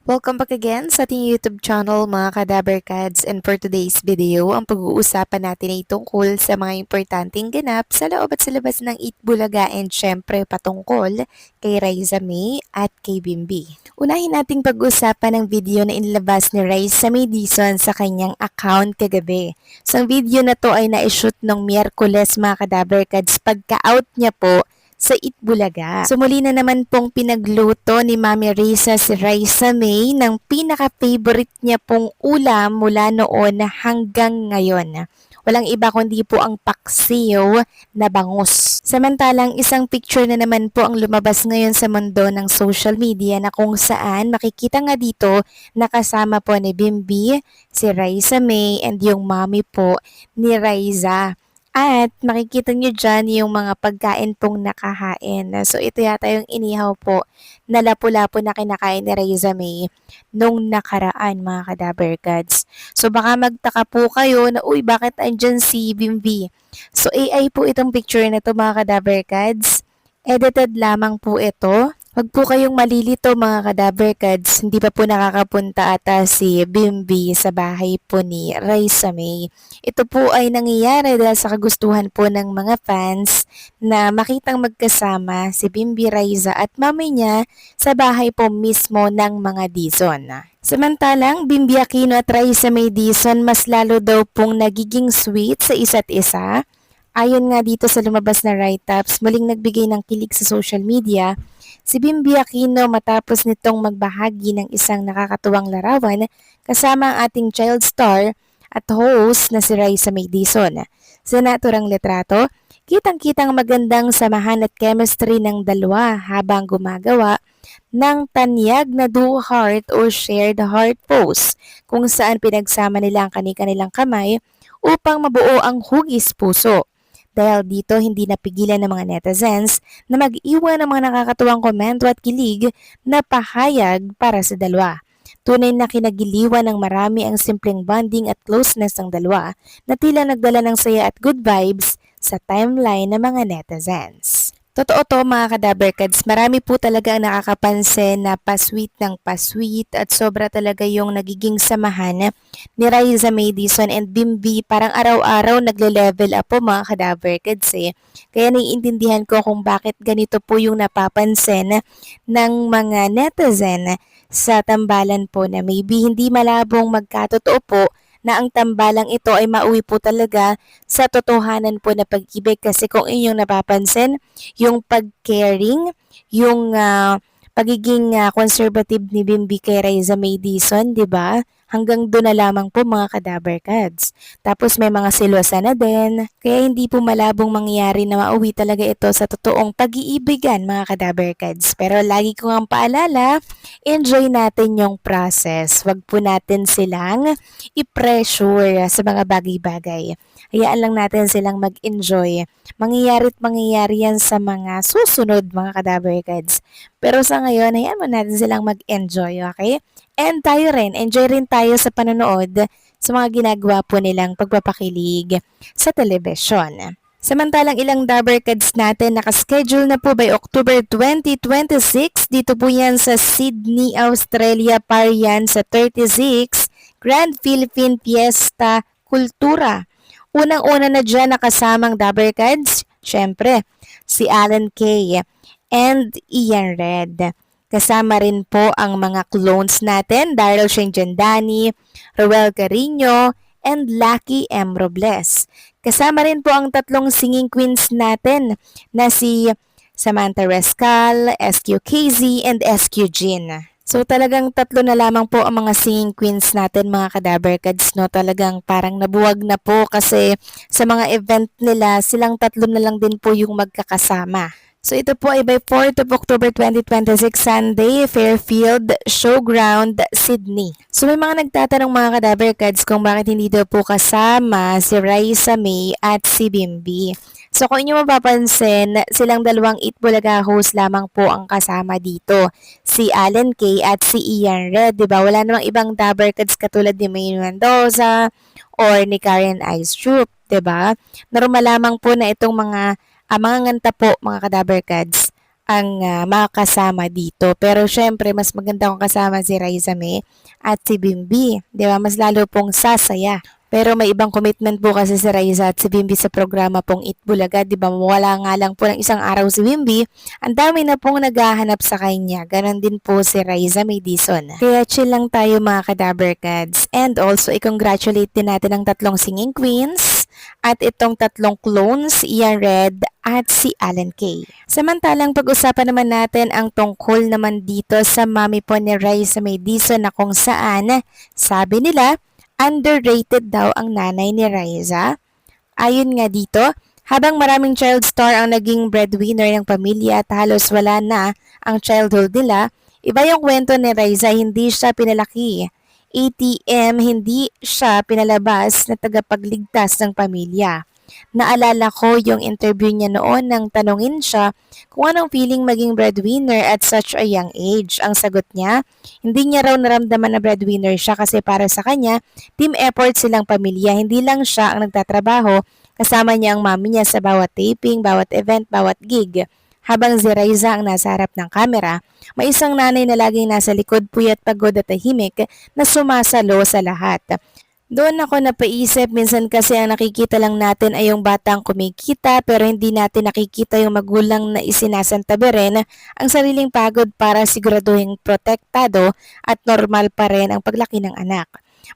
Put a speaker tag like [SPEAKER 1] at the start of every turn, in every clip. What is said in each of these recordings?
[SPEAKER 1] Welcome back again sa ating YouTube channel mga Kadaberkads, and for today's video, ang pag-uusapan natin ay tungkol sa mga importanteng ganap sa loob at sa labas ng Eat Bulaga and syempre patungkol kay Raisa May at kay Bimbi. Unahin nating pag-usapan ang video na inilabas ni Raisa May Dizon sa kanyang account kagabi. So ang video na to ay na-shoot nung Miyerkules mga Kadaberkads pagka-out niya po sa Itbulaga. So muli na naman pong pinagluto ni Mami Risa si Raisa May ng pinaka-favorite niya pong ulam mula noon hanggang ngayon. Walang iba kundi po ang paksiw na bangus. Samantalang isang picture na naman po ang lumabas ngayon sa mundo ng social media na kung saan makikita nga dito nakasama po ni Bimbi, si Raisa May and yung mami po ni Raisa. At makikita nyo dyan yung mga pagkain pong nakahain. So ito yata yung inihaw po na lapu-lapu na kinakain ni Raisa May nung nakaraan mga Kadaberkads. So baka magtaka po kayo na uy bakit andyan si Bimbi. So AI po itong picture na to mga Kadaberkads. Edited lamang po ito. Huwag po kayong malilito mga Kadaberkads, hindi pa po nakakapunta ata si Bimbi sa bahay po ni Raisa May. Ito po ay nangyayari dahil sa kagustuhan po ng mga fans na makitang magkasama si Bimbi Raisa at mami niya sa bahay po mismo ng mga Dizon. Samantalang, Bimbi Aquino at Raisa May Dizon mas lalo daw pong nagiging sweet sa isa't isa. Ayon nga dito sa lumabas na write-ups, muling nagbigay ng kilig sa social media si Bimbi Aquino matapos nitong magbahagi ng isang nakakatuwang larawan kasama ang ating child star at host na si Raisa May Dizon. Sa naturang litrato, kitang-kitang magandang samahan at chemistry ng dalawa habang gumagawa ng tanyag na duo heart or shared heart pose kung saan pinagsama nila ang kani-kanilang kamay upang mabuo ang hugis puso. Dahil dito hindi napigilan ng mga netizens na mag-iwan ng mga nakakatuwang komento at kilig na pahayag para sa dalawa. Tunay na kinagiliwan ng marami ang simpleng bonding at closeness ng dalawa na tila nagdala ng saya at good vibes sa timeline ng mga netizens. Totoo to mga Kadaberkads, marami po talaga ang nakakapansin na pasweet ng pasweet at sobra talaga yung nagiging samahan ni Raisa May Dizon and Bimbi. Parang araw-araw nagle-level up po mga Kadaberkads eh. Kaya naiintindihan ko kung bakit ganito po yung napapansin ng mga netizen sa tambalan po na maybe hindi malabong magkatotoo po na ang tambalang ito ay mauwi po talaga sa totohanan po na pag-ibig kasi kung inyong napapansin, yung pag-caring, yung pagiging conservative ni Bimbi kay Raisa May Dizon, 'di ba? Hanggang doon na lamang po mga Kadaberkads. Tapos may mga silosa na din, kaya hindi po malabong mangyari na mauwi talaga ito sa totoong pag-iibigan mga Kadaberkads. Pero lagi ko ang paalala, enjoy natin yung process. Huwag po natin silang i-pressure sa mga bagay-bagay. Hayaan lang natin silang mag-enjoy. Mangyayari yan sa mga susunod mga Kadaberkads. Pero sa ngayon, hayaan mo natin silang mag-enjoy, okay? And tayo rin, enjoy rin tayo sa panonood sa mga ginagawa po nilang pagpapakilig sa telebisyon. Samantalang ilang Dabarkads natin nakaschedule na po by October 2026. Dito po yan sa Sydney, Australia para yan sa 36 Grand Philippine Fiesta Kultura. Unang-una na dyan nakasamang Dabarkads, syempre, si Alan Kay and Ian Red. Kasama rin po ang mga clones natin, Daryl Shenjandani, Roel Carino, and Lucky M. Robles. Kasama rin po ang tatlong singing queens natin na si Samantha Rescal, SQ KZ, and SQ Jin. So talagang tatlo na lamang po ang mga singing queens natin mga Kadaberkads, no? Talagang parang nabuwag na po kasi sa mga event nila silang tatlo na lang din po yung magkakasama. So ito po ay by 4th of October 2026 Sunday, Fairfield Showground, Sydney. So may mga nagtatanong mga Kadaberkads kung bakit hindi daw po kasama si Raisa May at si Bimbi. So kung inyo mapapansin, silang dalawang Eat Bulaga host lamang po ang kasama dito. Si Alan Kay at si Ian Red, di ba? Wala namang ibang Daberkads katulad ni May Mendoza or ni Karen Icetroop, di ba? Normal lamang po na itong mga nganta po mga Kadaberkads ang makakasama dito. Pero syempre, mas maganda kung kasama si Raisa May at si Bimbi. Di ba? Mas lalo pong sasaya. Pero may ibang commitment po kasi si Raisa at si Bimbi sa programa pong Eat Bulaga. Di ba? Wala nga lang po ng isang araw si Bimbi. Ang dami na pong naghahanap sa kanya. Ganon din po si Raisa May Dizon. Kaya chill lang tayo mga Kadaber Cats. And also, i-congratulate din natin ang tatlong singing queens at itong tatlong clones, Ian Red at si Alan Kay. Samantalang pag-usapan naman natin ang tungkol naman dito sa mami po ni Raisa May Dizon na kung saan sabi nila underrated daw ang nanay ni Raisa. Ayon nga dito, habang maraming child star ang naging breadwinner ng pamilya at halos wala na ang childhood nila, iba yung kwento ni Raisa, hindi siya pinalaki. ATM, hindi siya pinalabas na tagapagligtas ng pamilya. Naalala ko yung interview niya noon nang tanungin siya kung anong feeling maging breadwinner at such a young age. Ang sagot niya, hindi niya raw naramdaman na breadwinner siya kasi para sa kanya, team effort silang pamilya. Hindi lang siya ang nagtatrabaho, kasama niya ang mami niya sa bawat taping, bawat event, bawat gig. Habang si Raisa ang nasa harap ng kamera, may isang nanay na laging nasa likod, puyat, pagod at tahimik na sumasalo sa lahat. Doon ako napaisip, minsan kasi ang nakikita lang natin ay yung batang kumikita pero hindi natin nakikita yung magulang na isinasantabi rin ang sariling pagod para siguraduhin protektado at normal pa rin ang paglaki ng anak.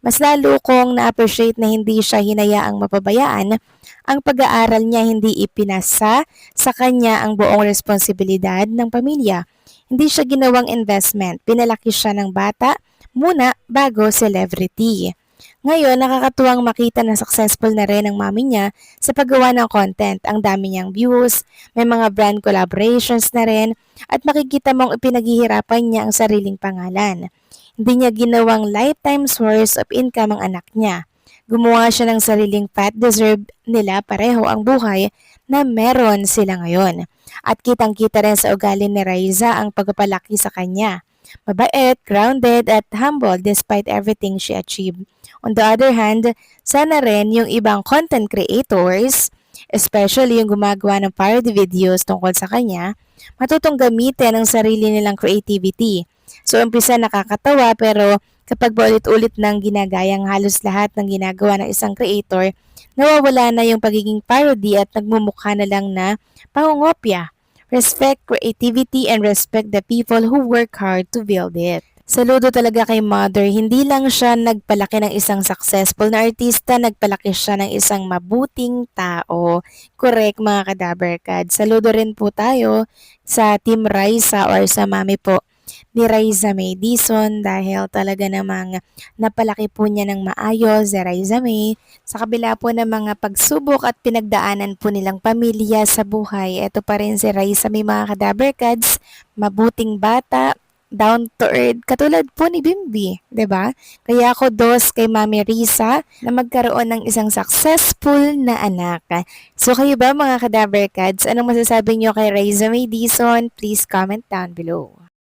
[SPEAKER 1] Mas lalo kong na-appreciate na hindi siya hinayaang mapabayaan ang pag-aaral niya, hindi ipinasa sa kanya ang buong responsibilidad ng pamilya. Hindi siya ginawang investment, pinalaki siya ng bata muna bago celebrity. Ngayon, nakakatuwang makita na successful na rin ang mami niya sa paggawa ng content. Ang dami niyang views, may mga brand collaborations na rin, at makikita mong ipinaghihirapan niya ang sariling pangalan. Hindi niya ginawang lifetime source of income ang anak niya. Gumawa siya ng sariling path, deserve nila pareho ang buhay na meron sila ngayon. At kitang-kita rin sa ugali ni Raisa ang pagpapalaki sa kanya. Mabait, grounded at humble despite everything she achieved. On the other hand, sana rin yung ibang content creators, especially yung gumagawa ng parody videos tungkol sa kanya, matutong gamitin ang sarili nilang creativity. So umpisa nakakatawa pero kapag paulit-ulit nang ginagayang halos lahat ng ginagawa ng isang creator, nawawala na yung pagiging parody at nagmumukha na lang na pangungopya. Respect creativity and respect the people who work hard to build it. Saludo talaga kay Mother, hindi lang siya nagpalaki ng isang successful na artista, nagpalaki siya ng isang mabuting tao. Correct mga kadaberkad. Saludo rin po tayo sa Team Raisa or sa mami po ni Raisa May Dizon dahil talaga namang napalaki po niya ng maayos si Raisa May. Sa kabila po ng mga pagsubok at pinagdaanan po nilang pamilya sa buhay, ito pa rin si Raisa May mga kadaberkads, mabuting bata, down to earth, katulad po ni Bimbi, 'di ba? Kaya ako dos kay Mami Risa na magkaroon ng isang successful na anak. So kayo ba mga kadaberkads, anong masasabi niyo kay Raisa May Dizon? Please comment down below.